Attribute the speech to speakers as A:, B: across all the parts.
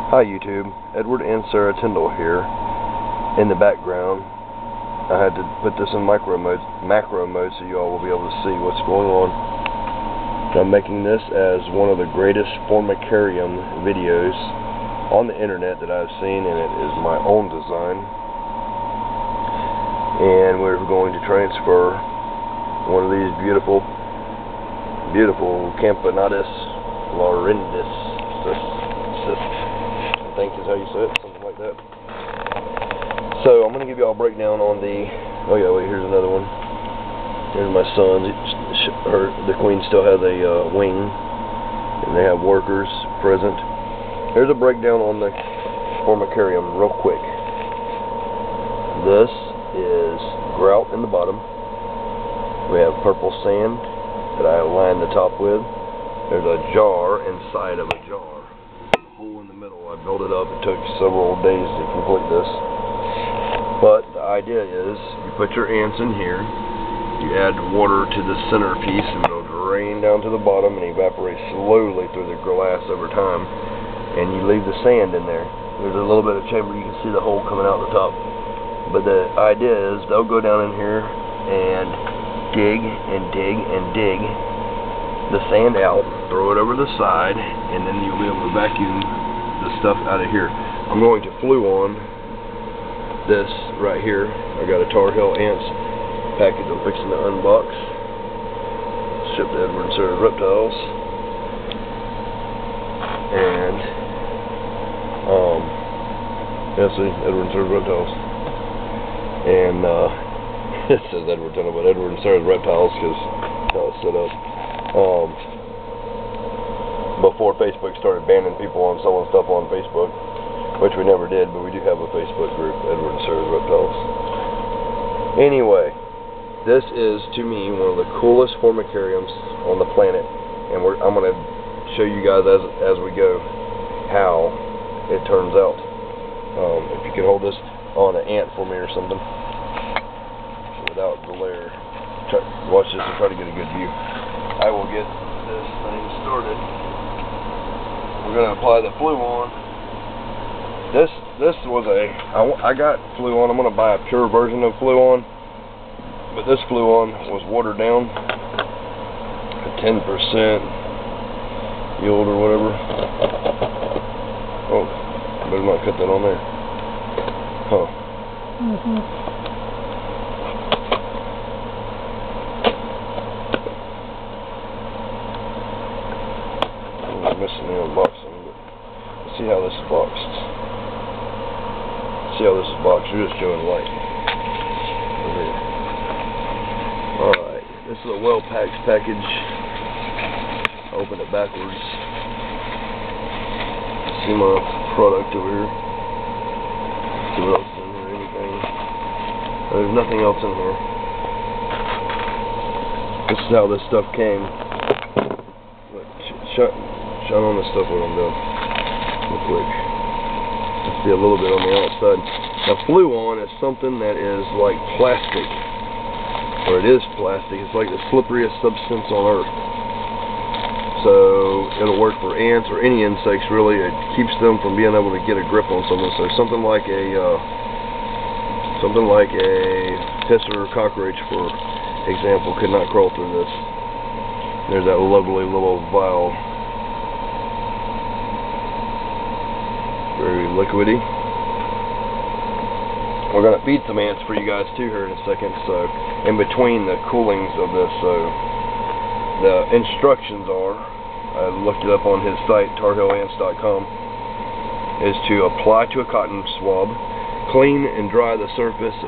A: Hi YouTube, Edward and Sarah Tyndall here. In the background, I had to put this in macro mode so you all will be able to see what's going on. I'm making this as one of the greatest Formicarium videos on the internet that I've seen, and it is my own design. And we're going to transfer one of these beautiful Camponotus laurendis, I think is how you say it, something like that. So I'm going to give you all a breakdown on the, oh yeah, wait, here's another one. Here's my son. The queen still has a wing, and they have workers present. Here's a breakdown on the Formicarium real quick. This is grout in the bottom. We have purple sand that I lined the top with. There's a jar inside of a jar. Hole in the middle. I built it up. It took several days to complete this. But the idea is you put your ants in here, you add water to the center piece, and it'll drain down to the bottom and evaporate slowly through the glass over time. And you leave the sand in there. There's a little bit of chamber. You can see the hole coming out the top. But the idea is they'll go down in here and dig and dig and dig the sand out, throw it over the side, and then you'll be able to vacuum the stuff out of here. I'm going to Fluon this right here. I got a Tar Heel Ants package I'm fixing to unbox. Shipped to Edward and Sarah Reptiles. And yeah, see, Edward and Sarah Reptiles. And it says Edward Tyndall, but Edward and Sarah's Reptiles because how it's set up. Before Facebook started banning people on selling stuff on Facebook, which we never did, but we do have a Facebook group, Edward and Sarah's Reptiles. Anyway, this is to me one of the coolest Formicariums on the planet, and I'm going to show you guys as we go how it turns out. If you could hold this on an ant for me or something without glare. Watch this and try to get a good view. I will get this thing started. We're going to apply the Fluon. This was I got Fluon. I'm going to buy a pure version of Fluon, but this Fluon was watered down to 10% yield or whatever. Oh, better not cut that on there. Huh. I'm missing the unboxing, but let's see how this is boxed. See how this is boxed. You're just showing light. Alright, this is a well-packed package. Open it backwards. See my product over here. See what else is in here, anything. There's nothing else in here. This is how this stuff came. Shine on this stuff when I'm done. Real quick. Let's see a little bit on the outside. Now, Fluon is something that is like plastic. Or it is plastic. It's like the slipperiest substance on earth. So it'll work for ants or any insects really. It keeps them from being able to get a grip on something. So something like a pisser or cockroach, for example, could not crawl through this. There's that lovely little vial. Very liquidy. We're going to feed some ants for you guys too here in a second, so in between the coolings of this. So the instructions are, I looked it up on his site, tarheelants.com, is to apply to a cotton swab, clean and dry the surface.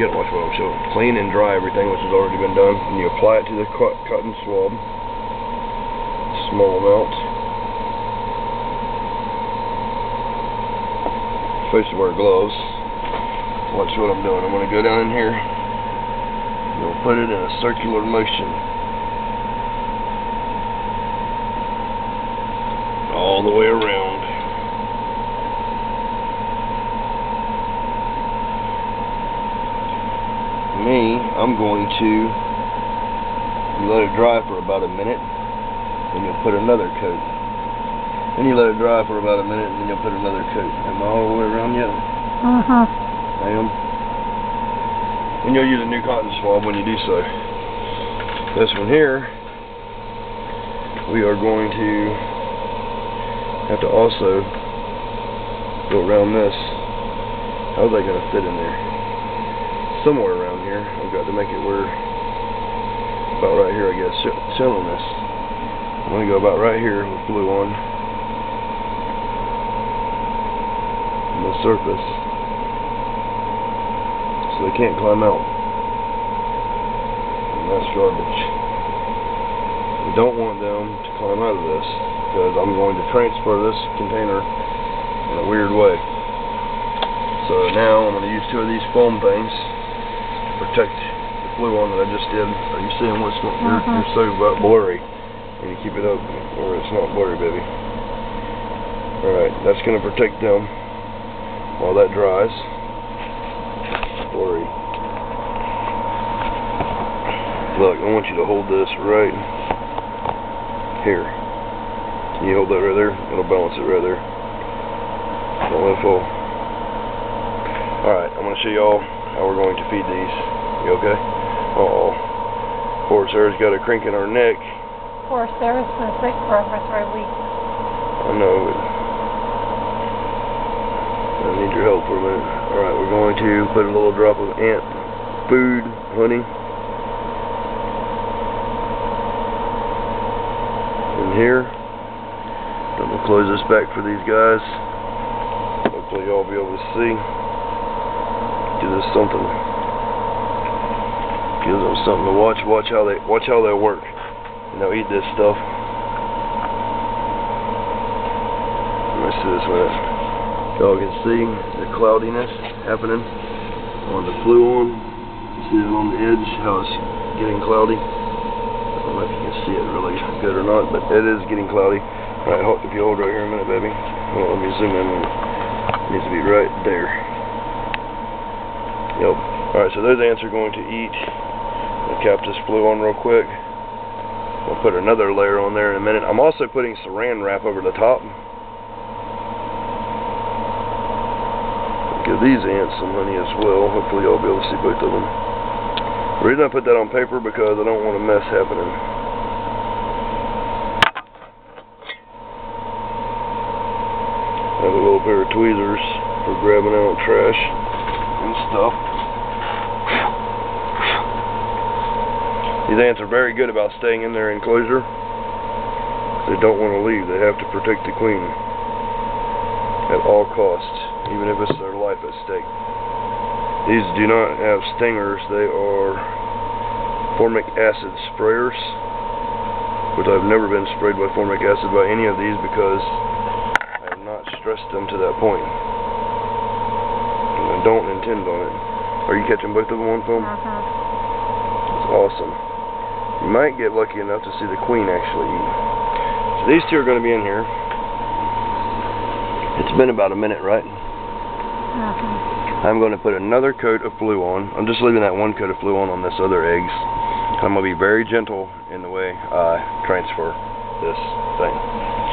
A: You gotta watch what I'm showing. Clean and dry everything which has already been done, and you apply it to the cotton swab. Small amount. Supposed to wear gloves. Watch what I'm doing. I'm going to go down in here. We'll put it in a circular motion. All the way around. I'm going to let it dry for about a minute, and you'll put another coat. And you let it dry for about a minute, and then you'll put another coat. Am I all the way around yet? I am. And you'll use a new cotton swab when you do so. This one here, we are going to have to also go around this. How's that going to fit in there? Somewhere around here. I've got to make it where, about right here, I guess. Sit on this. I'm going to go about right here with glue on the surface, so they can't climb out. And that's garbage. We don't want them to climb out of this, because I'm going to transfer this container in a weird way. So now I'm going to use two of these foam things to protect the glue on that I just did. Are you seeing what's going on? You're so blurry. You need to keep it up where it's not blurry, baby. Alright, that's going to protect them while that dries. Blurry. Look, I want you to hold this right here. Can you hold that right there? It'll balance it right there. Don't let it fall. Alright, I'm going to show y'all how we're going to feed these. You okay? Uh-oh. Poor Sarah's got a crink in her neck.
B: Poor Sarah's been sick for over 3 weeks.
A: I know. I need your help for a minute. Alright, we're going to put a little drop of ant food, honey, in here. I'm going to close this back for these guys. Hopefully y'all will be able to see. Give this something. Give them something to watch. Watch how they work. And they'll eat this stuff. Let me see this one. Y'all can see the cloudiness happening on the fluon. See it on the edge, how it's getting cloudy. I don't know if you can see it really good or not, but it is getting cloudy. Alright, if you hold right here a minute, baby. Hold on, let me zoom in. It needs to be right there. Yep. Alright, so those ants are going to eat. I'll cap this fluon real quick. We'll put another layer on there in a minute. I'm also putting saran wrap over the top. Give these ants some honey as well. Hopefully y'all will be able to see both of them. The reason I put that on paper because I don't want a mess happening. I have a little pair of tweezers for grabbing out trash and stuff. These ants are very good about staying in their enclosure. They don't want to leave. They have to protect the queen at all costs, even if it's their life at stake. These do not have stingers. They are formic acid sprayers, which I've never been sprayed by formic acid by any of these because I have not stressed them to that point. And I don't intend on it. Are you catching both of them on film? That's awesome. You might get lucky enough to see the queen actually eat. So these two are going to be in here. It's been about a minute, right? I'm going to put another coat of fluon. I'm just leaving that one coat of fluon on this other eggs. I'm going to be very gentle in the way I transfer this thing.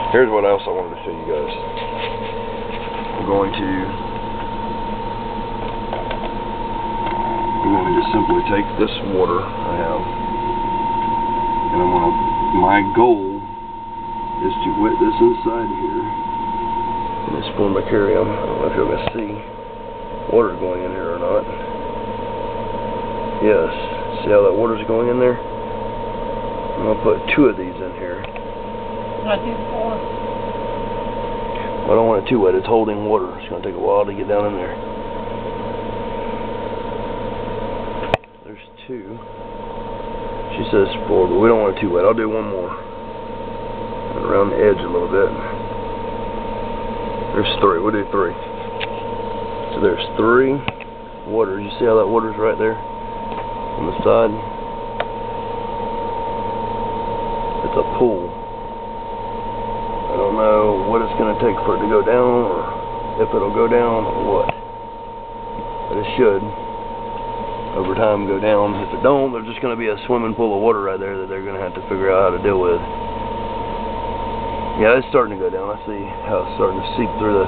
A: Here's what else I wanted to show you guys. I'm going to simply take this water I have, and my goal is to wet this inside here in this Formicarium. I don't know if you're going to see water going in here or not. Yes, see how that water's going in there? I'm going to put 2 of these in here.
B: I do 4.
A: I don't want it too wet, it's holding water. It's going to take a while to get down in there. There's 2. She says 4, but we don't want it too wet. I'll do 1 more. And around the edge a little bit. There's 3. We'll do 3. So there's 3 waters. You see how that water's right there on the side? It's a pool. I don't know what it's going to take for it to go down, or if it'll go down, or what. But it should, over time, go down. If it don't, there's just going to be a swimming pool of water right there that they're going to have to figure out how to deal with. Yeah, it's starting to go down. I see how it's starting to seep through the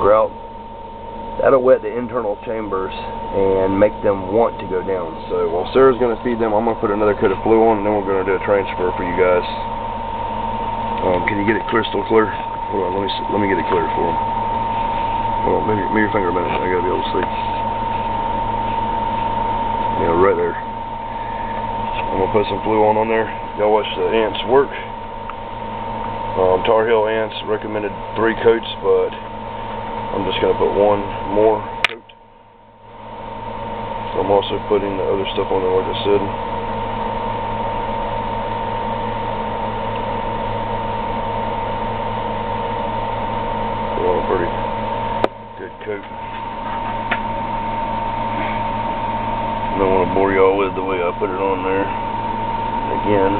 A: grout. That'll wet the internal chambers and make them want to go down. So while Sarah's going to feed them, I'm going to put another coat of fluid on, and then we're going to do a transfer for you guys. Can you get it crystal clear? Hold on, let me get it clear for them. Hold on, move your finger a minute. I got to be able to see. Yeah, right there. I'm going to put some fluid on there. Y'all watch the ants work. Tar Heel ants recommended 3 coats, but I'm just going to put 1 more coat. So I'm also putting the other stuff on there, like I said. Well, a pretty good coat. I don't want to bore y'all with the way I put it on there. Again,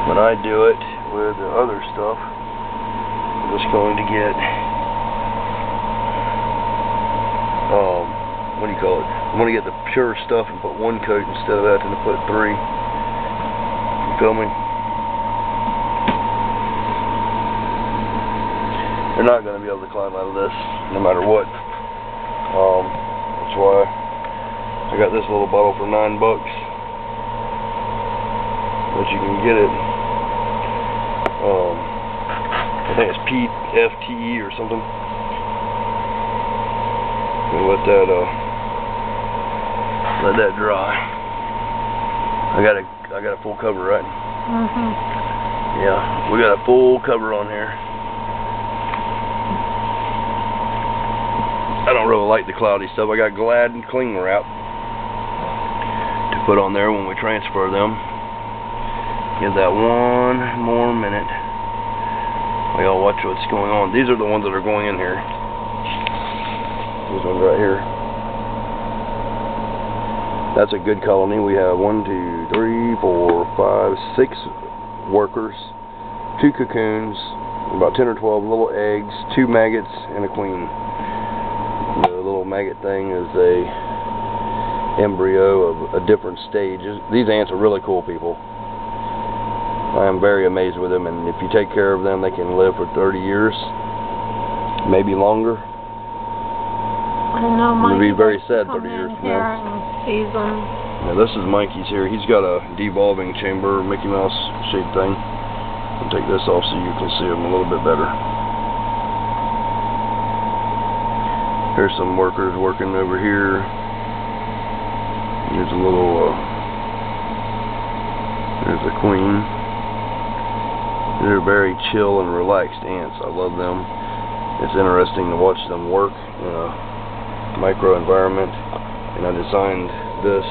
A: when I do it with the other stuff, I'm just going to get what do you call it? I'm going to get the pure stuff and put 1 coat instead of having to put 3. You feel me? They're not going to be able to climb out of this no matter what. That's why I got this little bottle for $9. But you can get it. I think it's PFTE or something. And let that dry. I got a full cover, right?
B: Mhm.
A: Yeah, we got a full cover on here. I don't really like the cloudy stuff. I got Glad and Cling Wrap to put on there when we transfer them. Give that 1 more minute. Y'all watch what's going on. These are the ones that are going in here. These ones right here. That's a good colony. We have 1, 2, 3, 4, 5, 6 workers, 2 cocoons, about 10 or 12 little eggs, 2 maggots, and a queen. The little maggot thing is a embryo of a different stage. These ants are really cool, people. I am very amazed with them, and if you take care of them, they can live for 30 years, maybe longer.
B: I know Mikey.
A: It'd be very sad 30 years from
B: here
A: now.
B: and sees them.
A: Now this is Mikey's here. He's got a devolving chamber, Mickey Mouse shaped thing. I'll take this off so you can see them a little bit better. Here's some workers working over here. Here's a little, there's a queen. They're very chill and relaxed ants. I love them. It's interesting to watch them work in a micro environment, and I designed this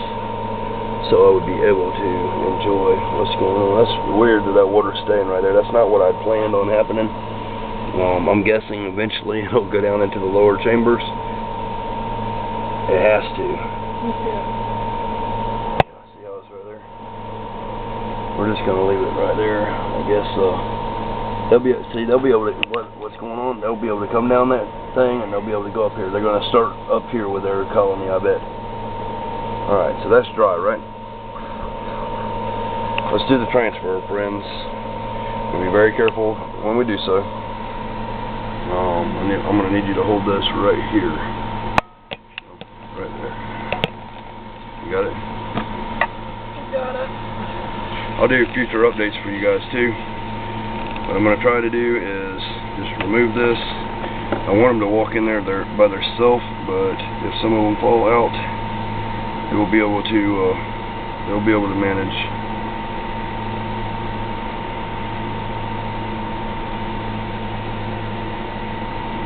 A: so I would be able to enjoy what's going on. That's weird that water's staying right there. That's not what I'd planned on happening. I'm guessing eventually it'll go down into the lower chambers. It has to. See how it's right there? We're just gonna leave it right there. I guess they'll be able to what's going on. They'll be able to come down that thing, and they'll be able to go up here. They're gonna start up here with their colony, I bet. All right, so that's dry, right? Let's do the transfer, friends. We'll be very careful when we do so. I'm gonna need you to hold this right here, right there. You got it?
B: Got it.
A: I'll do future updates for you guys too. What I'm going to try to do is just remove this. I want them to walk in there by themselves, but if some of them fall out, they will be able to. They'll be able to manage.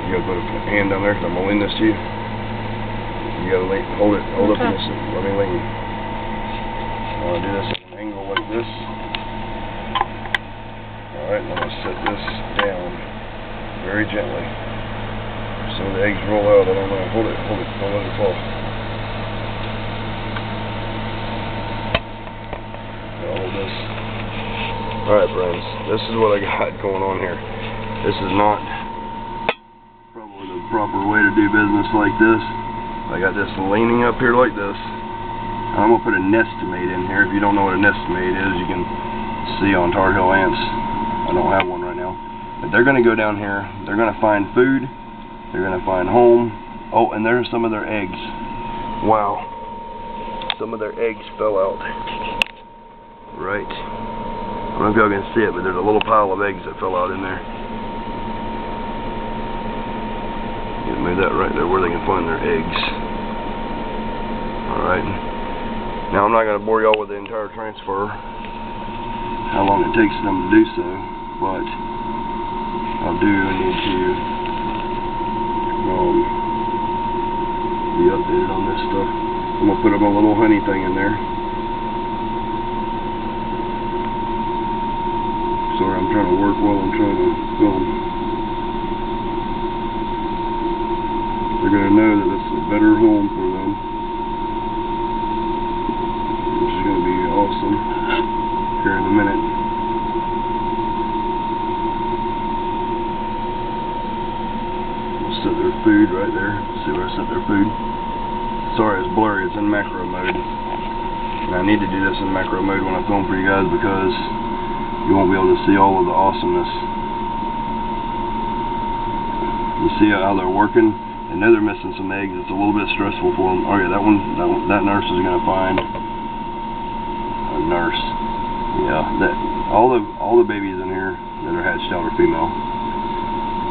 A: You gotta put a hand down there because I'm gonna lean this to you. You gotta hold it up in this. Let me lean. I'll do this at an angle like this. Alright, I'm going to set this down very gently. Some of the eggs roll out, I don't know. Hold it, don't let it fall. I'll hold this. Alright, friends, this is what I got going on here. This is not probably the proper way to do business like this. I got this leaning up here like this. I'm going to put a nestimate in here. If you don't know what a nestimate is, you can see on Tar Heel Ants. I don't have one right now. But they're going to go down here. They're going to find food. They're going to find home. Oh, and there's some of their eggs. Wow. Some of their eggs fell out. Right. I don't know if y'all can see it, but there's a little pile of eggs that fell out in there. You made that right there where they can find their eggs. Alright. Now I'm not going to bore y'all with the entire transfer, how long it takes them to do so, but I do need to be updated on this stuff. I'm going to put up a little honey thing in there. Sorry, I'm trying to work while I'm trying to film. They're going to know that this is a better home for them, which is going to be awesome here in a minute. We'll set their food right there. See where I set their food? Sorry, it's blurry. It's in macro mode. And I need to do this in macro mode when I film for you guys because you won't be able to see all of the awesomeness. You see how they're working? I know they're missing some eggs. It's a little bit stressful for them. Oh yeah, that nurse is going to find a nurse. Yeah, all the babies in here that are hatched out are female.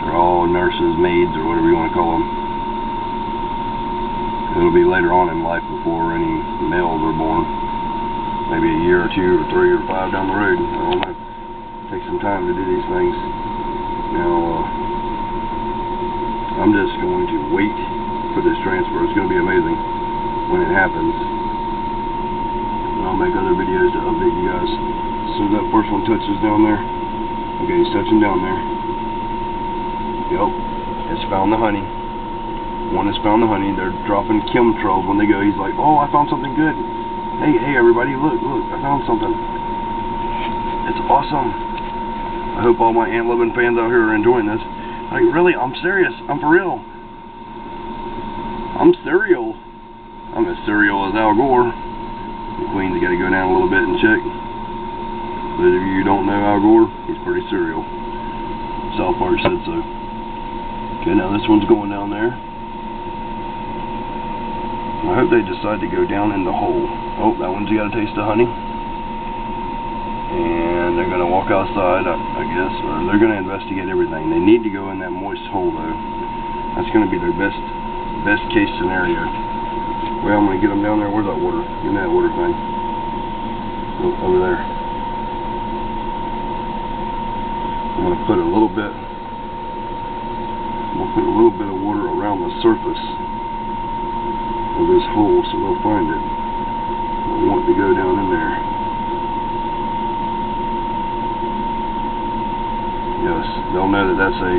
A: They're all nurses, maids, or whatever you want to call them. It'll be later on in life before any males are born. Maybe a year or 2 or 3 or 5 down the road. I don't know. Take some time to do these things. Now, I'm just going to wait for this transfer. It's going to be amazing when it happens. And I'll make other videos to update you guys. As soon as that first one touches down there. Okay, he's touching down there. Yep, it's found the honey. One has found the honey. They're dropping chemtrails when they go. He's like, oh, I found something good. Hey, everybody, look, I found something. It's awesome. I hope all my ant-loving fans out here are enjoying this. Like, really, I'm serious. I'm for real. I'm serial. I'm as serial as Al Gore. The Queen's got to go down a little bit and check. Those of you who don't know Al Gore, he's pretty serial. South Park said so. Okay, now this one's going down there. I hope they decide to go down in the hole. Oh, that one's got a taste of honey. And they're going to walk outside, I guess, or they're going to investigate everything. They need to go in that moist hole, though. That's going to be their best case scenario. Well, I'm going to get them down there. Where's that water? Give me that water thing. Oh, over there. I'm going to put a little bit of water around the surface of this hole so they'll find it. I want to go down in there. Yes, they'll know that that's a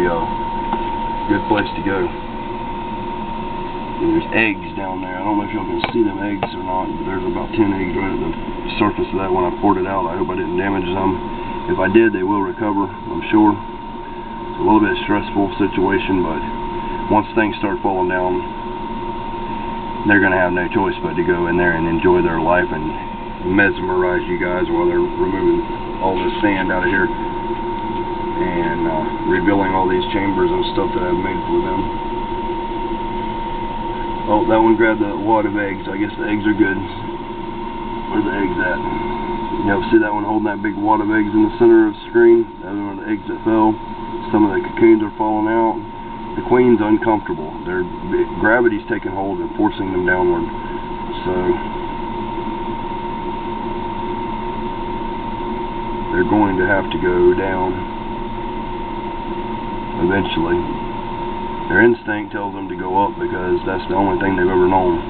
A: good place to go. And there's eggs down there. I don't know if y'all can see them eggs or not, but there's about 10 eggs right at the surface of that when I poured it out. I hope I didn't damage them. If I did, they will recover, I'm sure. It's a little bit stressful situation, but once things start falling down, they're going to have no choice but to go in there and enjoy their life and mesmerize you guys while they're removing all this sand out of here and revealing all these chambers and stuff that I've made for them. Oh, that one grabbed a wad of eggs. I guess the eggs are good. Where's the eggs at? You know, see that one holding that big wad of eggs in the center of the screen? That one are the eggs that fell. Some of the cocoons are falling out. The queen's uncomfortable. Their gravity's taking hold and forcing them downward. So they're going to have to go down eventually. Their instinct tells them to go up because that's the only thing they've ever known.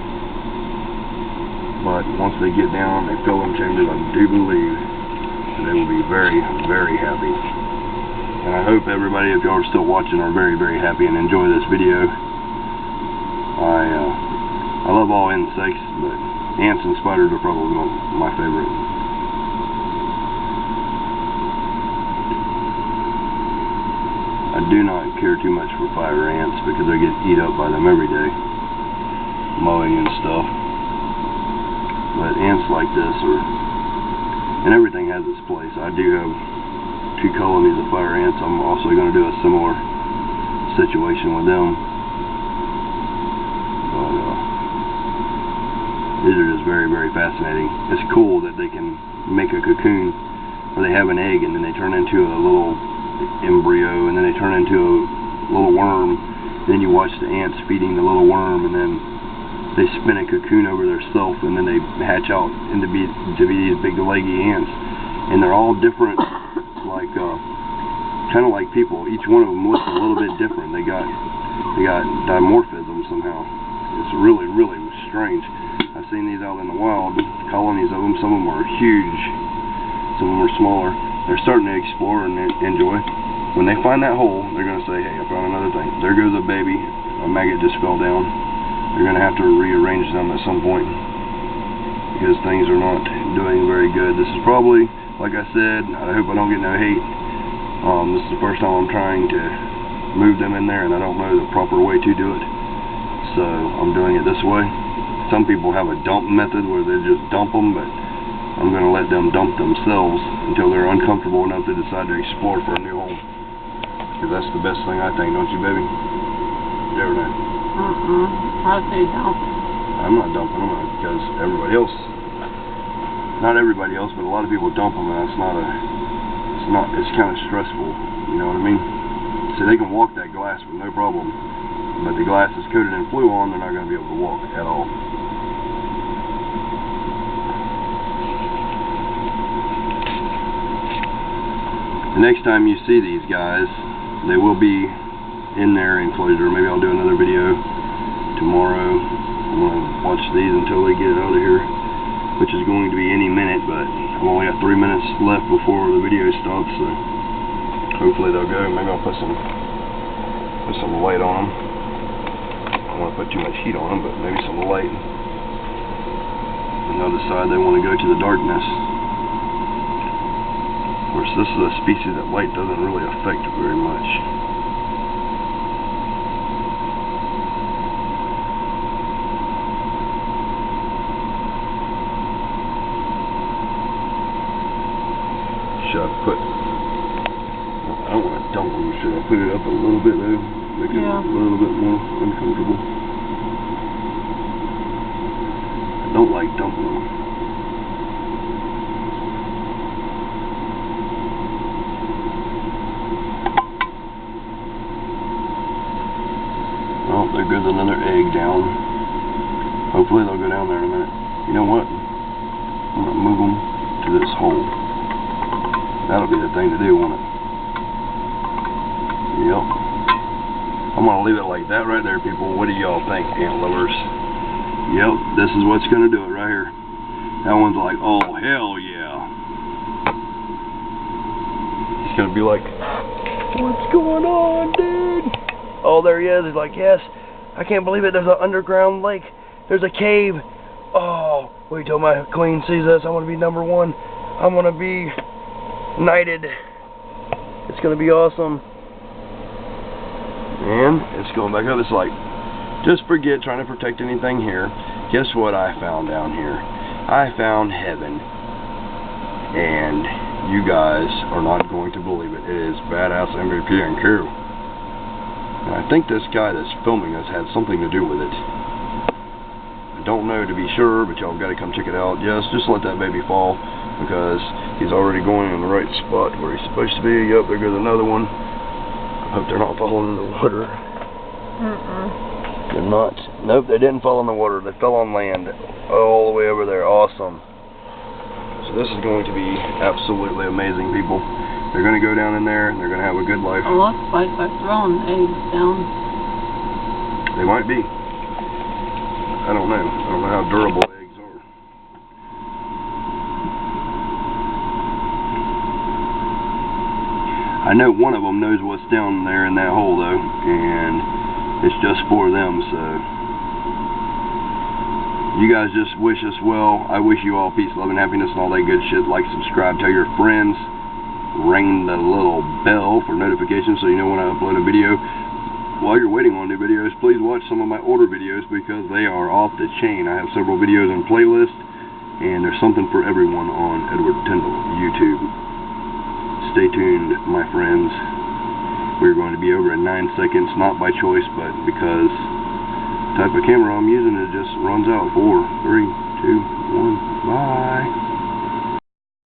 A: But once they get down, they fill them chambers, I do believe they will be very, very happy. And I hope everybody, if y'all are still watching, are very, very happy and enjoy this video. I love all insects, but ants and spiders are probably my favorite. I do not care too much for fire ants because I get eat up by them every day, mowing and stuff. But ants like this and everything has its place. I do have 2 colonies of fire ants. I'm also going to do a similar situation with them. But, these are just very, very fascinating. It's cool that they can make a cocoon where they have an egg and then they turn into a little embryo and then they turn into a little worm. And then you watch the ants feeding the little worm, and then they spin a cocoon over their self, and then they hatch out to be these big leggy ants. And they're all different, like kind of like people. Each one of them looks a little bit different. They got dimorphism somehow. It's really, really strange. I've seen these out in the wild, colonies of them. Some of them are huge, some of them are smaller. They're starting to explore and enjoy. When they find that hole, they're going to say, hey, I found another thing. There goes a baby. A maggot just fell down. They're going to have to rearrange them at some point because things are not doing very good. This is probably, like I said, I hope I don't get no hate. This is the first time I'm trying to move them in there, and I don't know the proper way to do it. So I'm doing it this way. Some people have a dump method where they just dump them, but I'm going to let them dump themselves until they're uncomfortable enough to decide to explore for a new home. Because that's the best thing, I think, don't you, baby? You ever know?
B: I'd say dump.
A: I'm not dumping them because everybody else, not everybody else, but a lot of people dump them, and it's kind of stressful, you know what I mean? So they can walk that glass with no problem, but the glass is coated in fluon, they're not going to be able to walk at all. The next time you see these guys, they will be in their enclosure. Maybe I'll do another video tomorrow. I'm going to watch these until they get out of here, which is going to be any minute, but I've only got 3 minutes left before the video stops, so hopefully they'll go. Maybe I'll put some light on them. I don't want to put too much heat on them, but maybe some light. And they'll decide they want to go to the darkness. Of course, this is a species that light doesn't really affect very much. Should I put... I don't want to dump them. Should I put it up a little bit though? Make it a little bit more uncomfortable. I don't like dumping them. Oh, there goes another egg down. Hopefully they'll go down there in a minute. You know what? I'm going to move them to this hole. That'll be the thing to do, won't it? Yep. I'm going to leave it like that right there, people. What do y'all think, ant lovers? Yep, this is what's going to do it right here. That one's like, oh, hell yeah. He's going to be like, what's going on, dude? Oh, there he is. He's like, yes, I can't believe it. There's an underground lake. There's a cave. Oh, wait till my queen sees this. I'm going to be #1. I'm going to be knighted. It's going to be awesome. And it's going back up. It's like, just forget trying to protect anything here. Guess what I found down here? I found heaven. And you guys are not going to believe it. It is badass MVP and Q. And I think this guy that's filming us had something to do with it. I don't know to be sure, but y'all got to come check it out. Yes, just let that baby fall, because he's already going in the right spot where he's supposed to be. Yep, there goes another one. I hope they're not falling in the water. They're not. Nope, they didn't fall in the water. They fell on land all the way over there. Awesome. So this is going to be absolutely amazing, people. They're going to go down in there, and they're going to have a good life.
B: It looks like they're throwing eggs down.
A: They might be. I don't know. I don't know how durable eggs are. I know one of them knows what's down there in that hole, though, and it's just for them, so... You guys just wish us well. I wish you all peace, love, and happiness, and all that good shit. Like, subscribe, tell your friends. Ring the little bell for notifications so you know when I upload a video. While you're waiting on new videos, please watch some of my older videos because they are off the chain. I have several videos in playlist, and there's something for everyone on Edward Tyndall YouTube. Stay tuned, my friends. We're going to be over in 9 seconds, not by choice, but because the type of camera I'm using, it just runs out. 4, 3, 2, 1.